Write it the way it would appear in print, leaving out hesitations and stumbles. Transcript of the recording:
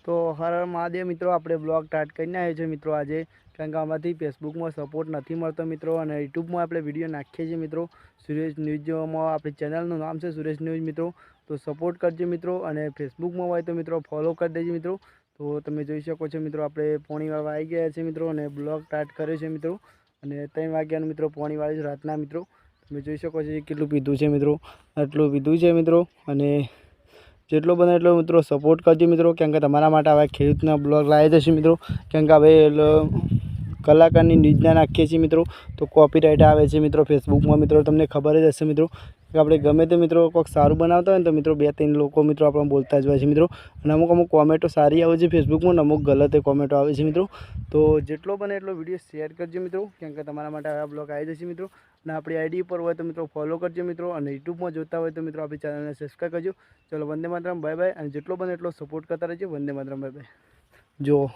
તો હર હર મહાદેવ મિત્રો, આપણે બ્લોગ સ્ટાર્ટ કરીને આવ્યો છે મિત્રો આજે, કારણ કે આમાંથી ફેસબુકમાં સપોર્ટ નથી મળતો મિત્રો, અને યુટ્યુબમાં આપણે વિડીયો નાખીએ છીએ મિત્રો. સુરેશ ન્યૂઝમાં આપણી ચેનલનું નામ છે સુરેશ ન્યૂઝ મિત્રો. તો સપોર્ટ કરજો મિત્રો, અને ફેસબુકમાં હોય તો મિત્રો ફોલો કરી દેજો મિત્રો. તો તમે જોઈ શકો છો મિત્રો, આપણે પોણી વાળવા આવી ગયા છે મિત્રો, અને બ્લોગ સ્ટાર્ટ કર્યો છે મિત્રો. અને 3 વાગ્યાનું મિત્રો પોણી વાળી રાતના મિત્રો. તમે જોઈ શકો છો કેટલું પીધું છે મિત્રો, આટલું પીધું છે મિત્રો. અને જેટલો બને એટલો મિત્રો સપોર્ટ કરજો મિત્રો, કેમ કે તમારા માટે હવે ખેડૂતના બ્લોગ લાવી જશે મિત્રો. કેમ કે હવે કલાકારની ન્યૂઝના નાખીએ છીએ મિત્રો, તો કોપીરાઇટ આવે છે મિત્રો ફેસબુકમાં મિત્રો. તમને ખબર જ હશે મિત્રો કે આપણે ગમે તે મિત્રો કોઈક સારું બનાવતા હોય ને તો મિત્રો 2-3 લોકો મિત્રો આપણે બોલતા જ હોય છે મિત્રો. અને અમુક કોમેન્ટો સારી આવે છે ફેસબુકમાં, અને અમુક ગલત કોમેન્ટો આવે છે મિત્રો. તો જેટલો બને એટલો વિડીયો શેર કરજો મિત્રો, કેમ કે તમારા માટે આ બ્લોગ આવી જશે મિત્રો. અને આપણી આઈડી પર હોય તો મિત્રો ફોલો કરજો મિત્રો, અને યુટ્યુબમાં જોતા હોય તો મિત્રો આપણી ચેનલને સબસ્ક્રાઈબ કરજો. ચલો વંદે માતરમ, બાય બાય. અને જેટલો બને એટલો સપોર્ટ કરતા રહેજો. Vande Mataram, bye bye. જો